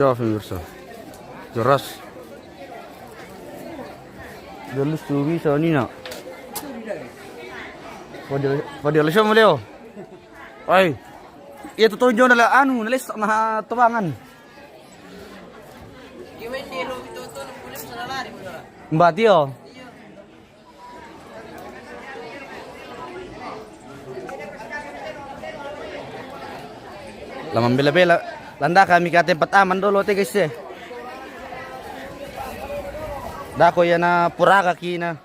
Ya pemirsa, jelas. Jelas tuh bisa nih nak. Padahal siapa Leo? Ay, itu tunjuk adalah anu, nalis na tubangan. Mbak Tio. Lamang bela-bela. Landa kami ke tempat aman dulu teh guys. Dako ya na pura kaki na.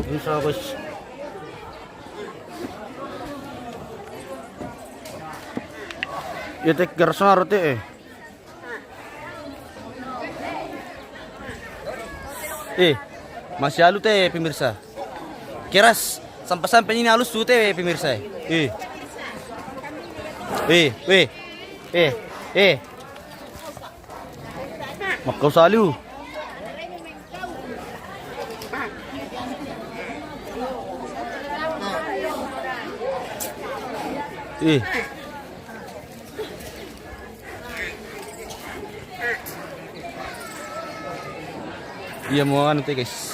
Bisa bos. Ya tek garson arute masih halus teh pemirsa. Keras sampai ini halus tuh teh pemirsa. Makau salu. Iya mau anu teh guys.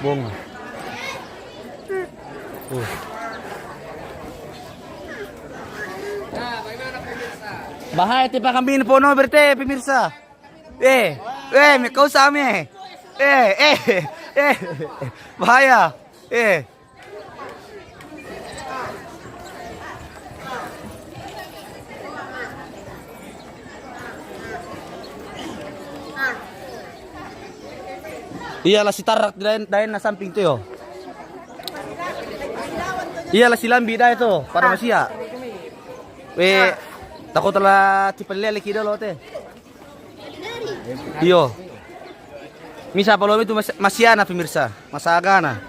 Bong. Bahaya tiba kambing pono berte pemirsa. Me kau same. Bahaya. Iyalah si tarak dain na samping tu yo. Iyalah si lambi dah itu pada masia. Takut telah cipelele kita lo teh. Iyo. Misa palo itu masiana pemirsa, masagana.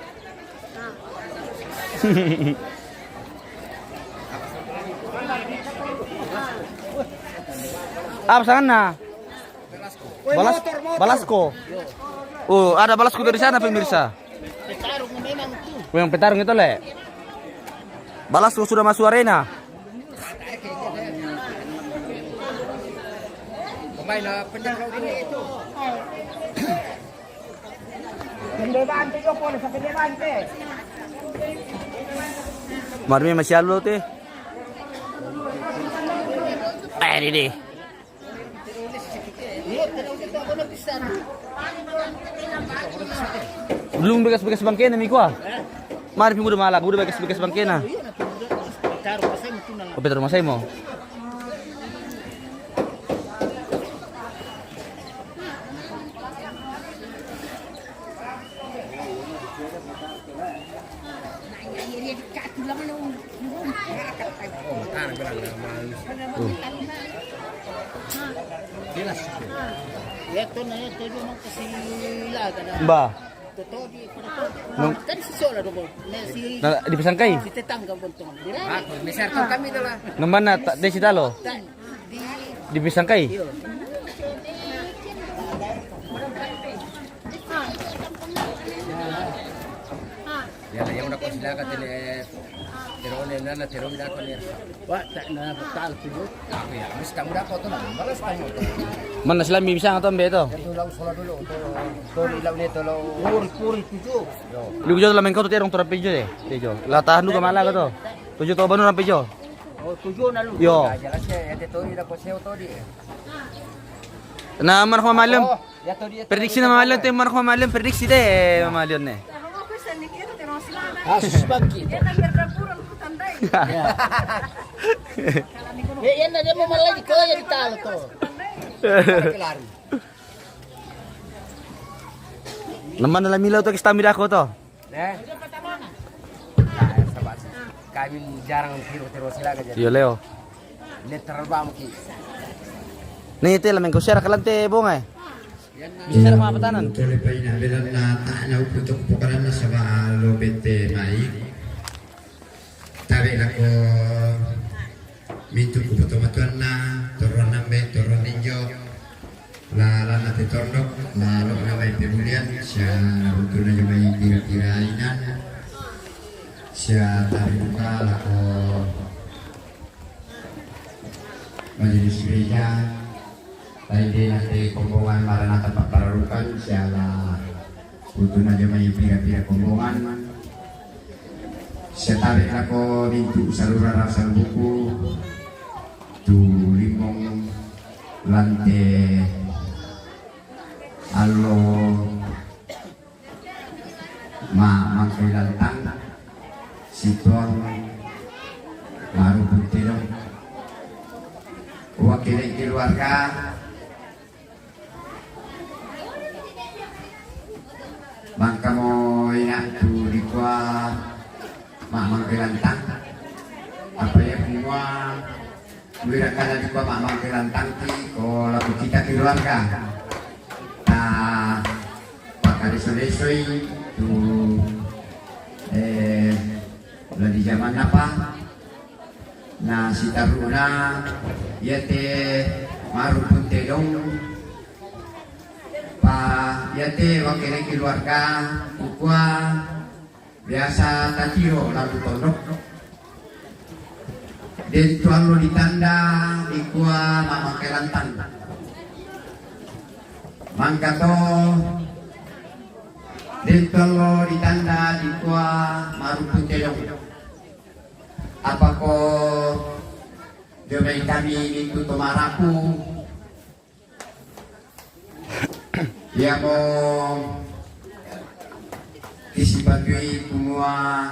Apa sana? Balasko. Oh, ada balasku dari sana pemirsa. Petarung memang tuh. Yang petarung itu le. Balasku sudah masuk arena. Pemain penjaga itu. Levante yo pone, sampai levante. Marmi masih halu teh. Ini. Belum bekas-bekas bangkaian mi kuah. Mari muda malak, muda bekas bangkena. Iya na taruh pa sa mo na. O Pedro Masay mo. Ito na ito mo kasi laga na. Ba, Totoo di Nung- Tadi si Sola do si di Pasangkay. si Tetangga bontong. Ako, may sartong kami dala. Naman na de si Talo. Di Di Pasangkay. iyo. Ya, yang nak sila ka tele terone na terone da ko ni. Wa ta na tal tuyo. Ako ya, mas kamu da ko to na. Balas kamu to. Man na sila mibisa nga to beto. Ito lang sala dulu to ilaw ni to lo. Puri tuyo. Lugo jo lamen ko to terong tora pejo de. Pejo. Latahan du kamala ka to. Tujo to banu na pejo. Oh tuyo na lu. Yo. Jelas ya, ito to ila ko seo to di. Na man ko malam. Ya to di. Prediksi na malam te man ko malam prediksi de malam ne. Asus bangkit. Yan na dia mo malay ko ya di talo to. Kelari. Naman na milaw to kistamida ko to. Sabar. Kami jarang tiro sila ka jadi. Yo Leo. Literal ba mo ki. Ni ite lamen ko share kalante bongay. Bisa mga patanan. Tuloy pa inabilan na taanaw putok pukaran na sa maalobit mai. Tabi ako mintu ko putomatuan na toron nambe toron ninyo. Lala na titornok lalo na may pemulian siya nabuto na yung may kira-kirainan. Siya tabi muka lako majelis gereja. Tadi nanti kumbungan maranatha papararukan siala butuh aja may pira-pira kumbungan siya tarik ako mintu salura rasa buku tu limong lante alo mangkay lantang situang maru putih wakilin keluarga Bangka mo ina tu di kwa mamang kelantang apa ya semua wira kana di kwa mamang kelantang ti ko lagu kita keluarga ta pakari sore-sore tu lagi zaman apa na si taruna yate maru puntelong yate wakilin keluarga ukwa biasa tatiro lalu tondok dan tuan lo ditanda ikwa mama kelantang mangkato dan tuan lo ditanda ikwa maru puntelong apa ko jomai kami itu tomaraku ya mo kisipagui kumua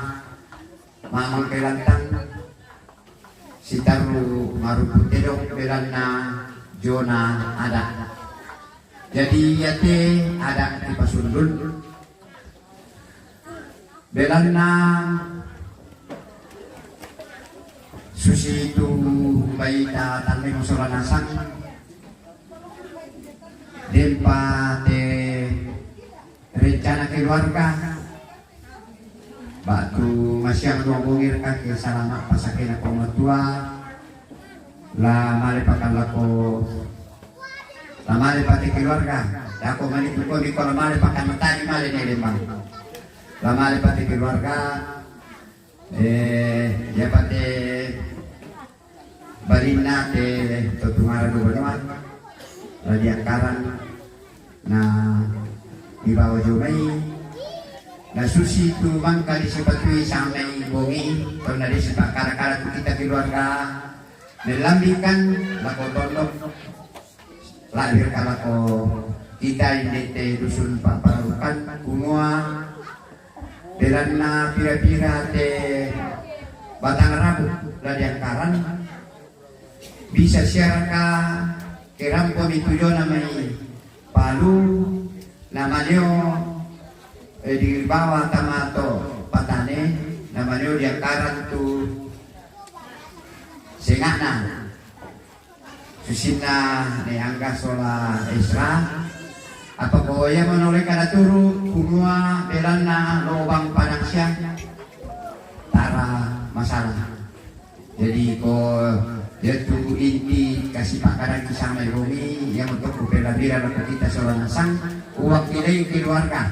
mamang kelantang si taru maruputedok belana Jona ada jadi yate ada di Pasundul belana susi itu baita tanme musolanasang Dempate rencana keluarga batu masyang ngomongir kaki salama pasakin ako matua la malipakan lako la malipati keluarga ako manituko di ko la malipakan matani mali ni limang la malipati keluarga ya pate barina te tutungara do banwan lagi angkaran na di bawah jomai na susi tu bangka di sepatui sampai bongi pernah di sepak kara-kara kita keluarga melambikan lako tondok lahir kalako kita ini te dusun paparukan kumua Beran na pira-pira te batang rabu ladiangkaran bisa siara ka kerampo mituyo namai palu namanyo di bawah tamato patane namanyo diangkaran tu sengana susina ni angga sola Isra apa koya menoleh kada turu kumua belana lobang padang siang tara masalah jadi ko dia tunggu inti kasih pakaran kisah Romi yang untuk bela-bela kita soal nasang wakilai keluarga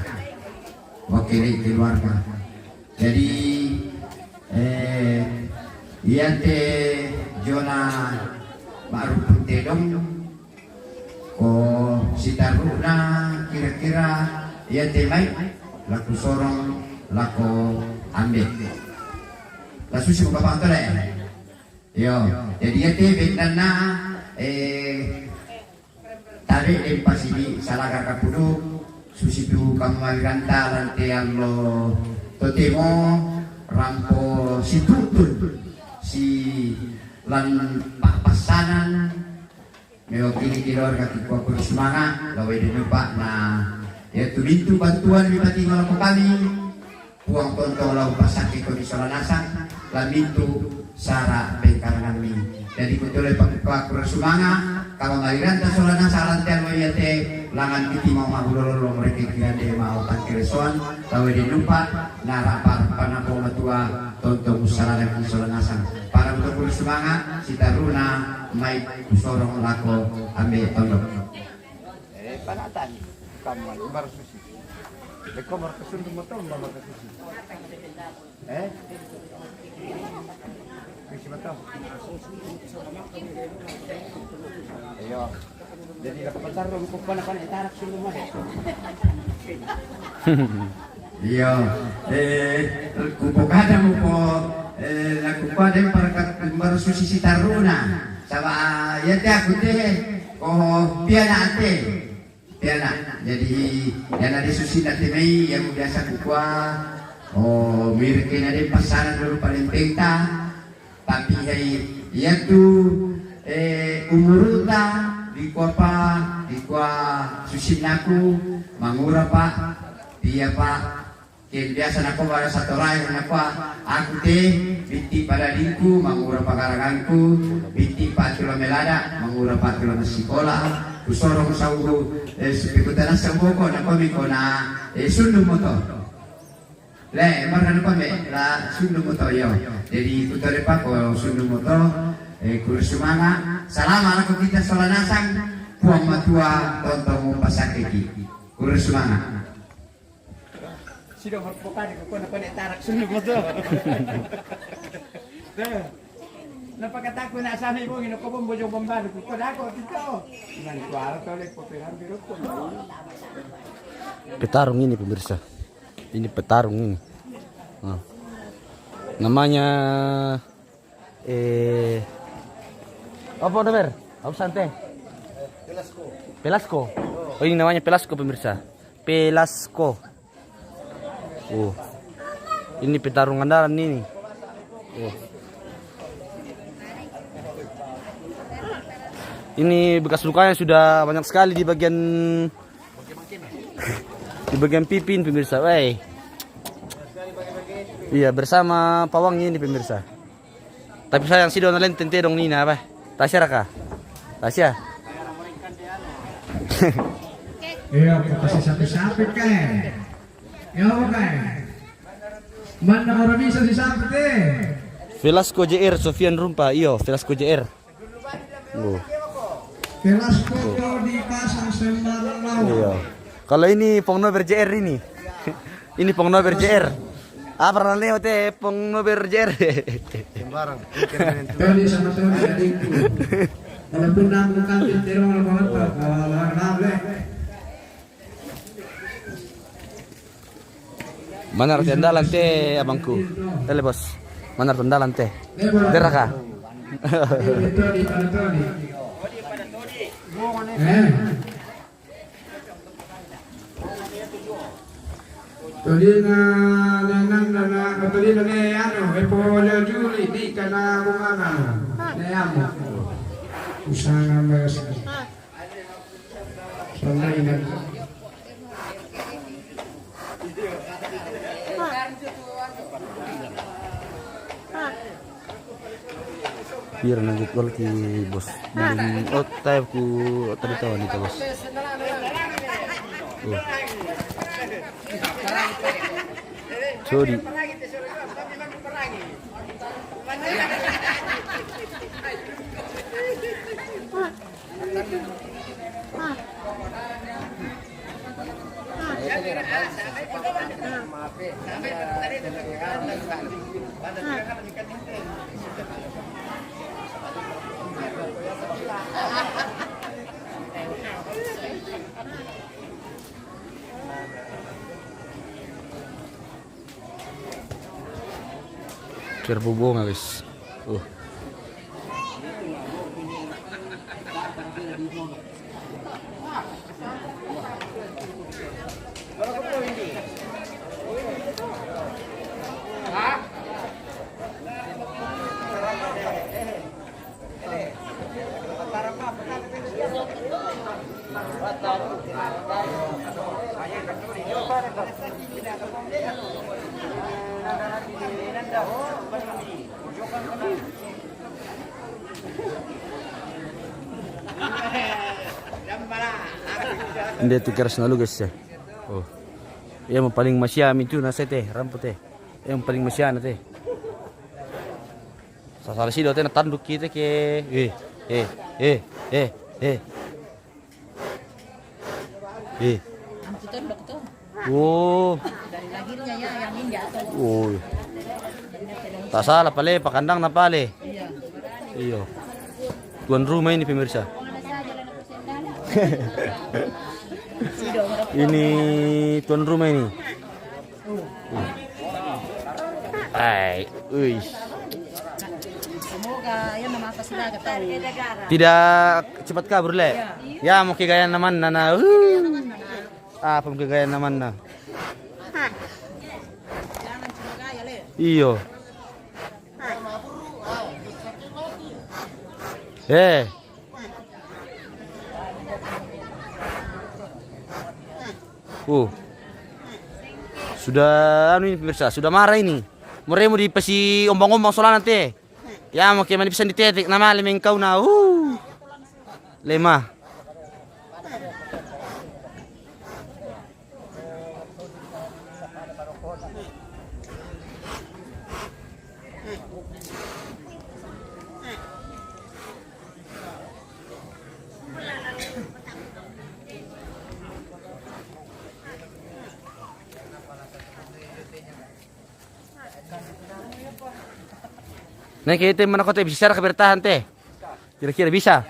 jadi ia te Jona Ma'ruf Tedong ko si Taruna kira-kira ia te mai laku sorong laku ambil lasu si bapak antara yo jadi ia te betana tarik empas ini salah kakak kudu susitu kamaranta lante allo totemo rampo si tutun si lan papasanan meo kini keluarga kikuah semangat lawe di lupa nah ya tulintu bantuan di pati ngalaku kami puang tontong lau pasaki ko di Solanasang lamintu sara pengkarangan mi jadi kutulay pagkuah semangat kalau ngaliran ta Solanasang lantian mo yate langan kiti mau mahulolo mereka kira de mau tangkireson lawe di lupa narapar panapo matua tontong usara lagi Solanasang para betul semangat si Taruna mai kusorong lako ambil tondok panatan kamu baru susi kamar kesundu motor bawa ke susi bisa betul ayo jadi dapat bentar lu kupan tarak sundu mah iya kupokada mo po nagkukuha para baru susi si Taruna sama ya teh aku teh piana jadi yang ada susi nanti Mei yang biasa kukuha mirkin ada pasaran dulu paling pengta tapi ya tuh umurta di kuah susi naku mangura pak dia pak biasa nako pada satu rai nako aku teh binti pada dinku mangura pagaraganku binti pak kilo melada mangura pak kilo sekolah kusorong saugu sepikutan saboko nako mikona sundu moto le marana pame la sundu moto yo jadi kutore pak ko sundu moto kurus semangat salama aku kita Solanasang puang matua tontong pasakeki kurus semangat sudah berpokok di kau nak tarak sundu moto. Napakataku na sana ibu ngino ko bojo bombado ko dako dito. Nang kuara to le poperan biro ko. Petarung ini pemirsa. Ini petarung ini. Nah. Namanya apa namanya? Apa santai? Pelasco. Oh ini namanya Pelasco pemirsa. Pelasco. Ini petarung andalan ini. Ini bekas lukanya sudah banyak sekali di bagian pipin pemirsa. Wey. Iya bersama pawang ini pemirsa. Tapi sayang si Donald tente dong Nina apa? Tasya raka? Tasya. Iya, kasih sapi-sapi kan. Ya kan. Mana orang bisa disambut Velasco JR Sofian Rumpa, iyo Velasco JR. Velasco dipasang sembarang lawan. Iya. Kalau ini Pongnober JR ini. Ini Pongnober JR. Apa namanya teh Pongnober JR? Sembarang. Tadi sama Tony adikku. Walaupun aku kan terong apa kalau Mana rendalan teh abangku. Tele bos. Mana rendalan teh? Deraka. Tuli na tuli na ne ano, Polio Juli di kana kumana. Ne amo. Usaha mas. Sampai na. Biar nanggut gol ki bos. Oh, tayo ku tadi tahu nih bos. Oh. Sorry. Terbubung guys. Hindi tu keras na lugas siya. Oh. Yang paling masyam itu nasa teh, rambut teh. Yang paling masyam na teh. Sasara sih dote na tanduk kita ke Oh. Dari lahirnya ya yang injak tuh. Oh. Tak salah pale, pakandang na pale. Iya. Iyo. Tuan rumah ini pemirsa. Ini tuan rumah ini. Ay, Semoga ya nama apa sila ketahu. tidak cepat kabur le. Ya mau gaya naman na. Apa mau gaya naman na. Jangan cuma gaya le. Iyo. Sudah anu ini pemirsa, sudah marah ini. Mereka mau dipasi ombang-ombang soal nanti. Ya mau kemana bisa ditetik nama lemeng kau na. Lemah. Nah kita mana kau teh bisa secara bertahan teh? Kira-kira bisa?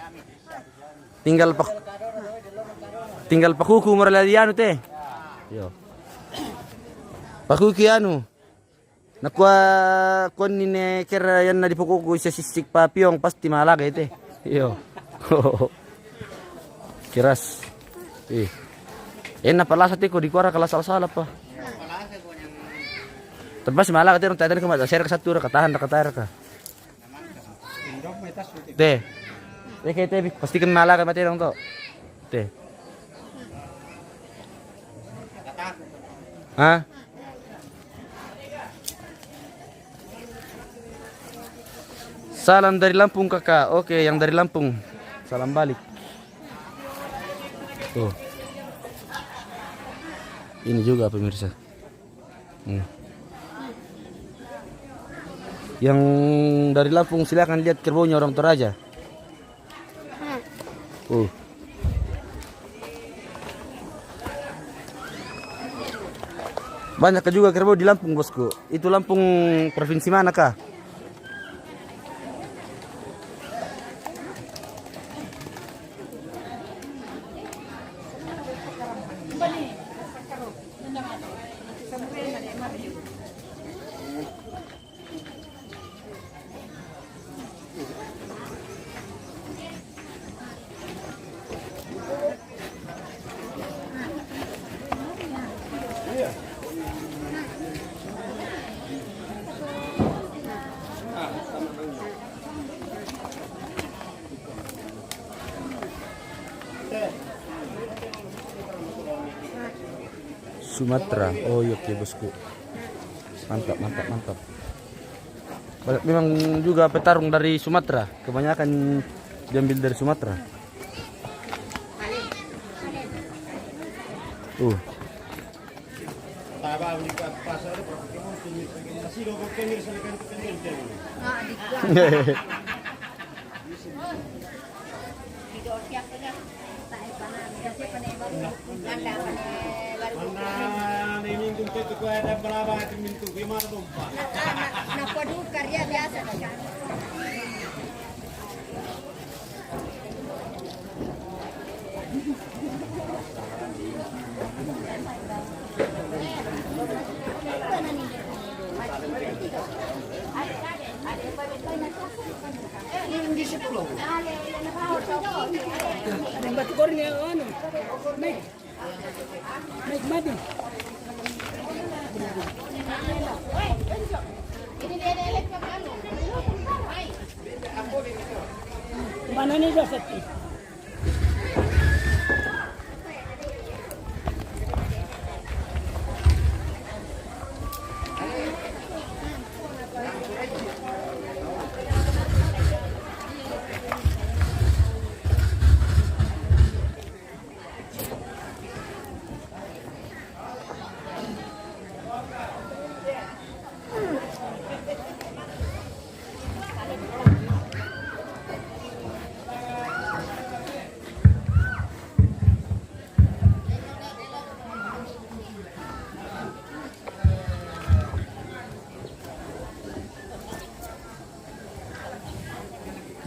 Tinggal pakuku moraladi anu teh. Yo. Pakuku anu. Nakwa kon nine kira yan na dipukuku sa sisik papiong pasti malaga teh. Yo. Kiras. Pala sa tiko di kuara kala salah pa. Terpas malaga teh tadi ke mata share ke satu katahan ka. Teh pasti kan malah kan mati dong tuh. Teh. Hah? Salam dari Lampung kakak. Oke, yang dari Lampung. Salam balik. Tuh. Ini juga pemirsa. Yang dari Lampung silakan lihat kerbaunya orang Toraja. Banyak juga kerbau di Lampung bosku. Itu Lampung provinsi mana kah? Sumatera. Oh iya, oke bosku. Mantap, mantap, mantap. Banyak memang juga petarung dari Sumatera. Kebanyakan diambil dari Sumatera. Napadu karya biasa kan. Batu goreng yang anu. Naik. Naik mati. Mana nih Joseph?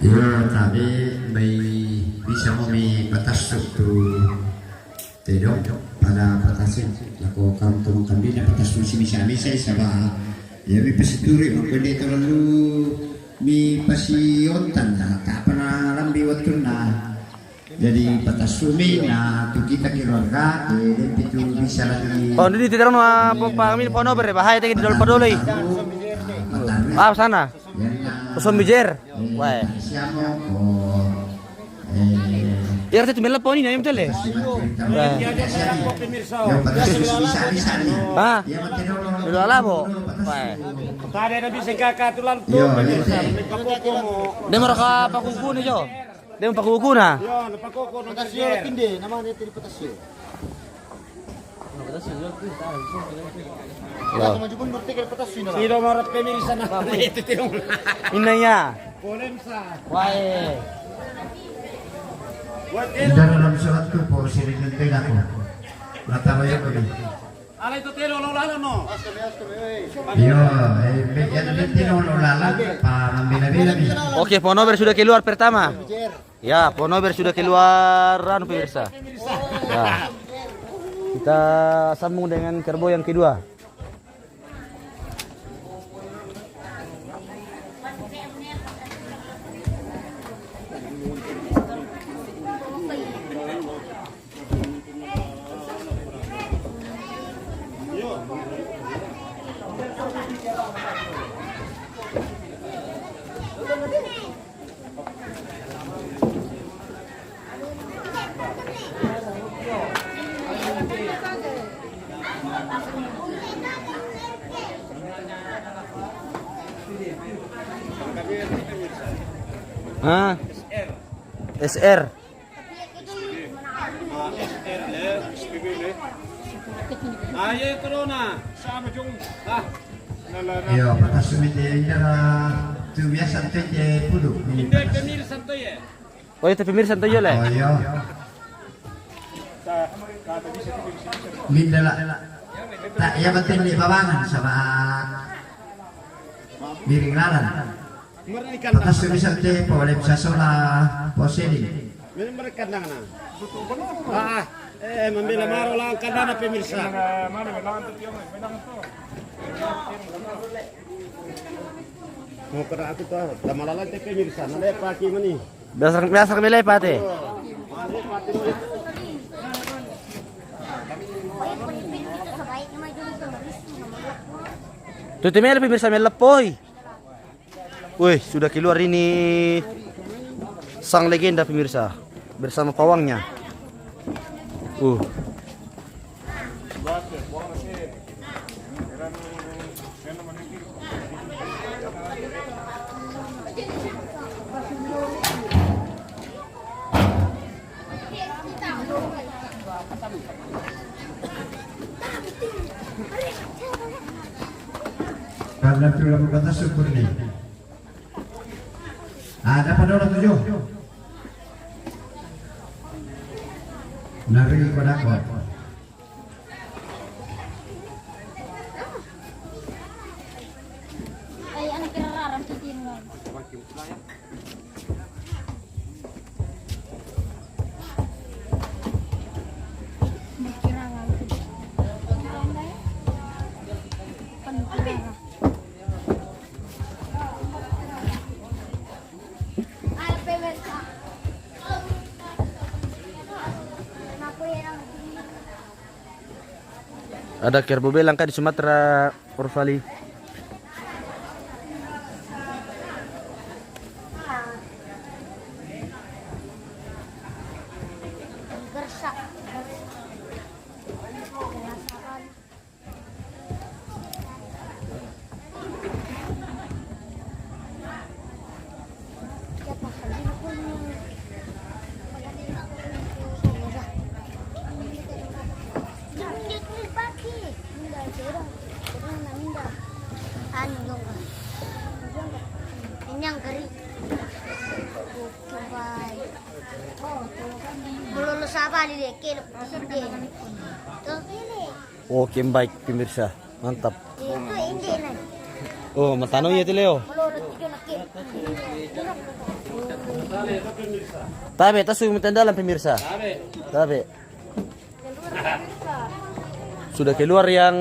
Ya, tapi bisa memi batas tu tedok pada batasin laku kaum tolong kambing batas tu sini saya sabah ya mi pesituri makanya terlalu mi pasiontan tak pernah lambi waktu jadi batas sumi na tu kita keluarga dan itu bisa lagi Oh, ini tidak nama pamil pono berbahaya tadi di dalam padoloi. Ah, sana. Pesan bijer. Wah. Ya artinya melalui poni nih betul ya? Ah, udah lah bo. Wah. Tadi ada bisa kakak tulan tuh. Dia mereka pakuku nih jo. Dia pakuku nah. Yo, napakoko no Potasio pinde, nama dia tadi potasio. Ya. Maju pun berarti kan potasio na. Sino marat pemilisan na itu tinong. Inanya. Polemsa. Wah. di dalam surat tu po sini tengah aku mata bayo ko ni Ala itu telo lo lalo no. yo yan tino lo lala pa mambila-bila ni Oke, Ponover sudah keluar pertama. Ya, Ponover sudah keluar anu pemirsa. Ya. Kita sambung dengan kerbau yang kedua. Ah, SR. Ayo corona. Sama jung. Ah. yo patas sumite indara tu biasa tete pudu Indek pemilisan to ya. Oh, itu pemirsa tuh ya, Le. oh yo mindala tak ya penting di babangan sama miring lalan Mereka patas sumite po wala bisa sola posedi mereka nang na. Ah, membela maro lang kadana pemirsa. Mau kena aku tuh, damalan teh pemirsa, nade paki mani. Biasa kami lepat eh. Tuh timnya pemirsa melepoy. Wih, sudah keluar ini sang legenda pemirsa bersama pawangnya. Karena tulang batas syukur nih. Ada pada orang 7. Nari pada kuat. Ay, anak kirararang titin mo. Ada kerbau langka di Sumatera, Orvali. Gersak. Anu dong, ini yang kari. Lulus apa di dekil? Tuh ini. Oke, baik pemirsa. Mantap. Itu ini nih. Oh, matano ya Leo. Lulus itu nakil. Tabe, tas yung dalam pemirsa. Tabe. Sudah keluar yang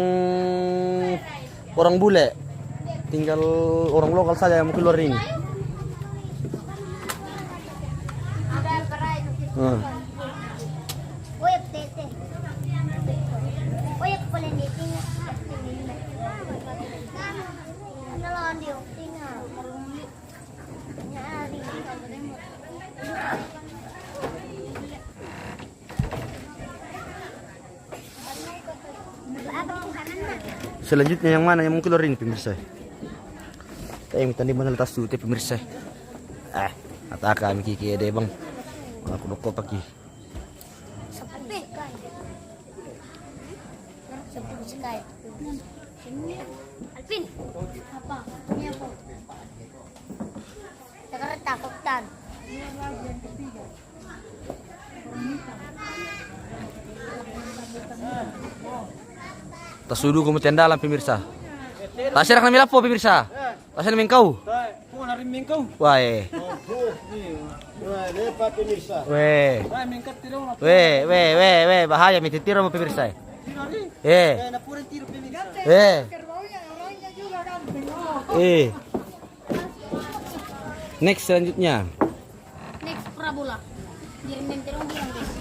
orang bule. Tinggal orang lokal saja yang mau keluar ini. Ada berai itu. Oyek tete. Oyek boleh ditinggal. Kalau dia tinggal. Nyari. Selanjutnya yang mana yang mau keluar ini pemirsa? Yang tadi mana letas tuh pemirsa? Ataka mi kiki deh bang. Aku doko pagi. Sepi kan. Sepi sekali. Alvin. Apa? Ini apa? Sekarang takutan. Tasudu ko mo tiyandalan pemirsa. Tasir kami lapo pemirsa. Tasir namin kau. Wae. We, bahaya mi titiro mo pemirsa. Next selanjutnya. Next Prabola. Dirimin terong bilang guys.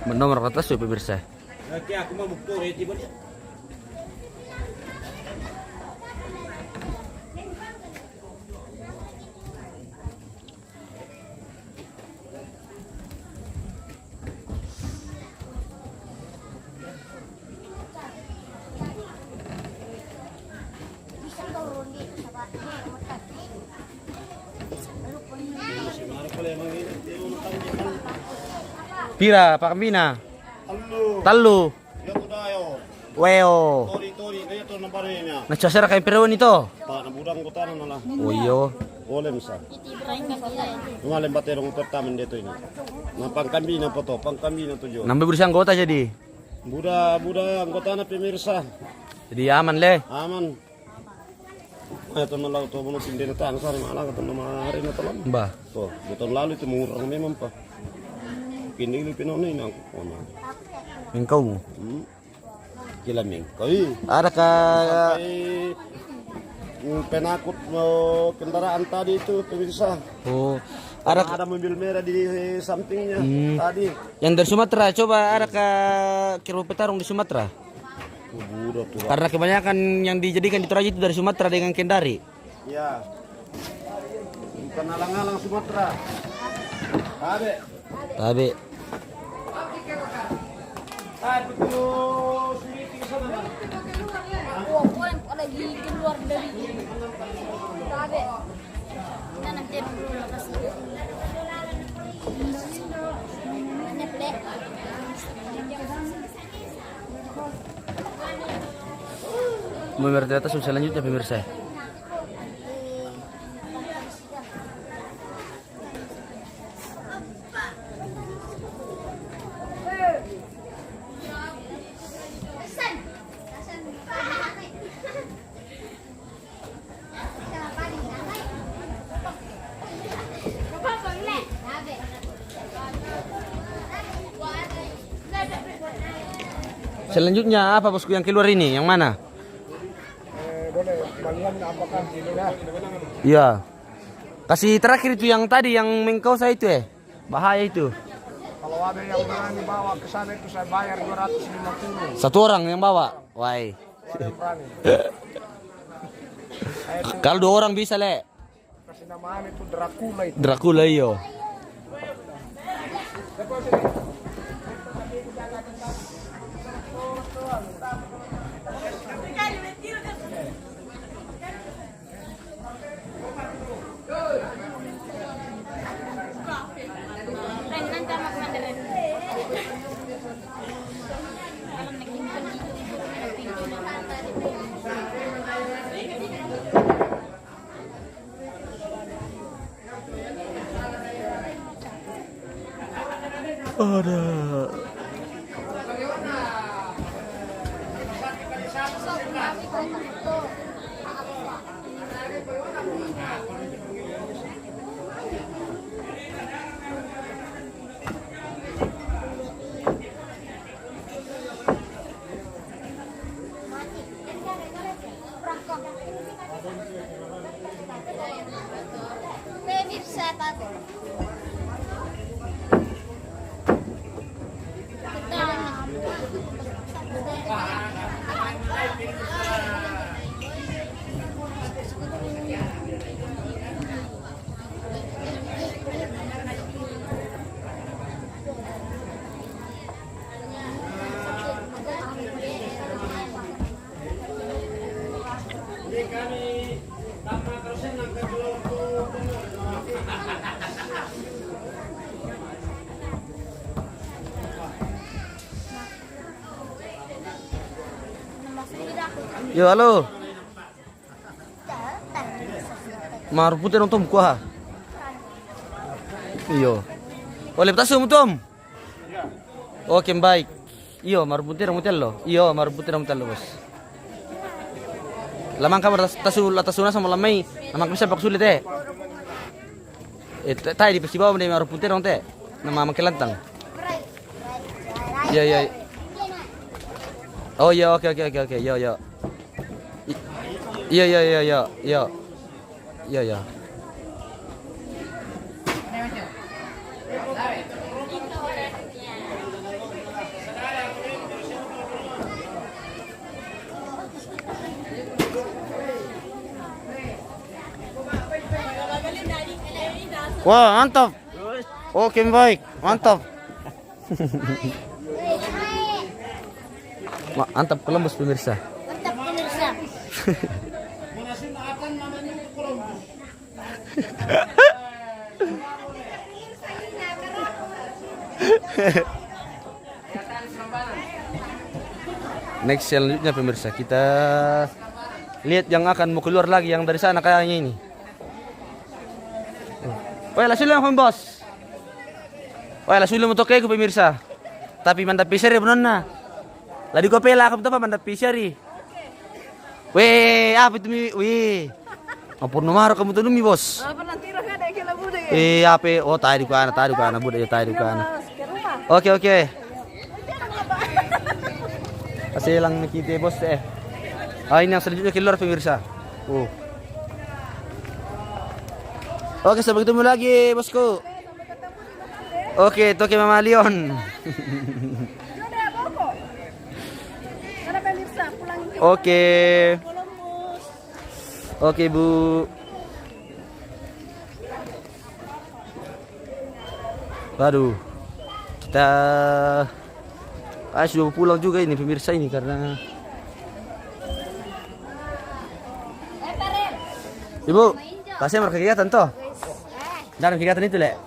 Nomor atas ya pemirsa. Aku mau bukti tiba. Bisa turun di sahabat. Pira Pak Kambina? Allo. Talu. Yo dayo. Weo. Tori kaya to na parenya. Nacsasara kay pero nito. Pa na budang ko tanan na lang. Oyo. Boleh misa. Ngalim baterong pertama dito ini. Na pangkambina po to, pangkambina to jo. Nambah bersih anggota jadi. Buda anggota na pemirsa. Jadi aman le. Aman. Ito na lang to mo tindi na tang sa mga to na mahari na to lang. Mbah. To, buton lalu itu murang memang pa. Pinili pinonay na ako na. Mingkaw mo. Kilaming. Kay. Ada ka Ay, penakut mo kendaraan tadi itu pemirsa. Oh. Ada Ada mobil merah di sampingnya tadi. yang dari Sumatera, coba ada ka kira petarung di Sumatera. Buda tuh. Karena kebanyakan yang dijadikan di Toraja itu dari Sumatera dengan Kendari. Ya. Bukan alang-alang Sumatera. Tabe. Tabe. Betul. Sini sana. lagi keluar dari tabe. Nah, nanti dulu lepas itu. Nyeplek. Pemirsa atas selanjutnya pemirsa. Selanjutnya apa bosku yang keluar ini? Yang mana? Boleh, kalian apakah ini lah? Iya. Kasih terakhir itu yang tadi yang mengkau saya itu bahaya itu. Kalau ada yang berani bawa ke sana itu saya bayar 250. Satu orang yang bawa. Wai. Kalau yang berani. Kalau 2 orang bisa Kasih nama itu Dracula itu. Dracula iyo. Ada. Pemirsa tabe. Yo halo. Marputin nonton kuah. Iyo. Oleh tasu mutom. Oke baik. Iyo marputin mutel lo. Iyo marputin mutel lo bos. Lamang kabar tasuna sama lamai. Lamang bisa pak sulit tadi di festival mana marputin nonte. Nama makelantang. Iya iya. Oh iya oke. Yo. Iya. Wah, mantap. Oke, baik. Mantap. Mantap Columbus pemirsa. Mantap pemirsa. Next selanjutnya pemirsa kita lihat yang akan mau keluar lagi yang dari sana kayaknya ini. Wah, langsung lang bos. Wah, langsung lang untuk ke pemirsa. Tapi mantap pisar ya benar na. Ladi ko pela kamu apa mantap pisar ri. Weh, apa itu mi? Weh. Ampun nomor kamu tuh mi bos. Apa nanti roh ada yang bude. Apa? Oh, tadi ko ana bude ya tadi ko ana. Oke. Kasi lang nakita bos ini yang selanjutnya keluar pemirsa. Oke, sampai ketemu lagi bosku. Oke, toke Mama Leon. Oke. Oke, Bu. Waduh. Kita sudah pulang juga ini pemirsa ini karena Ibu, tasnya mau kegiatan toh? Dalam kegiatan itu, Le.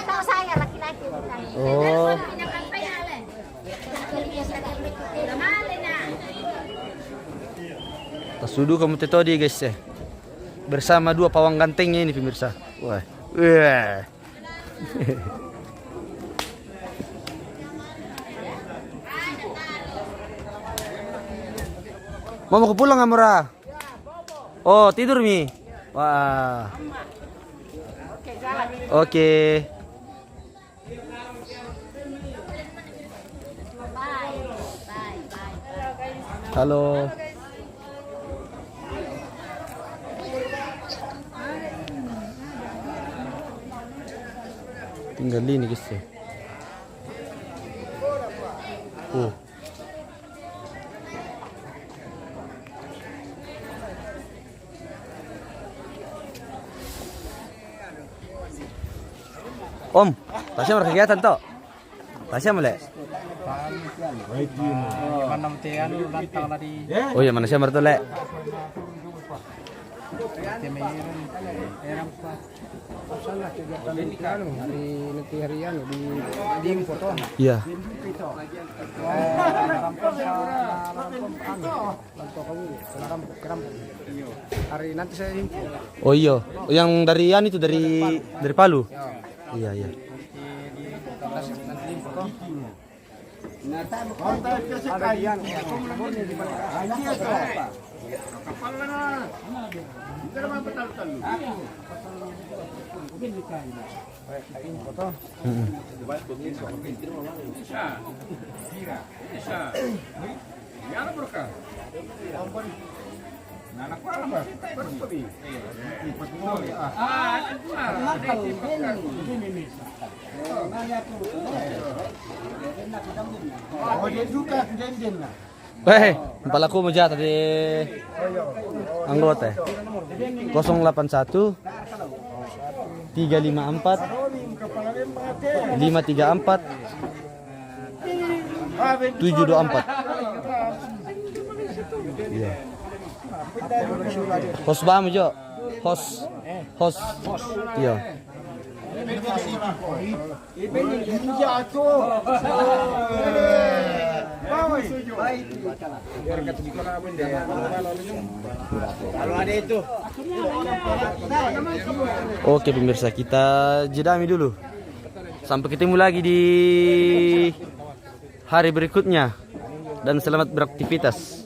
Tahu saya laki-laki bukan. Oh. Tasudu kamu tetodi guys ya. Bersama dua pawang gantengnya ini pemirsa. Wah. Wah. Mau ke pulang Amura? Oh, tidur Mi. Wah. Oke. Halo. Tinggal ini guys ya. Om, tasnya berkegiatan toh? Tasnya mulai? Oh iya, mana siya martole? Iya. Hari nanti saya info. Oh iya, yang dari itu dari Palu. Iya iya. Palaku mo dyan tadi anggota 081 354 534 724. Iya. Host ba mo Jo? Host. Iya. Oke pemirsa, kita jedami dulu. Sampai ketemu lagi di hari berikutnya. Dan selamat beraktivitas.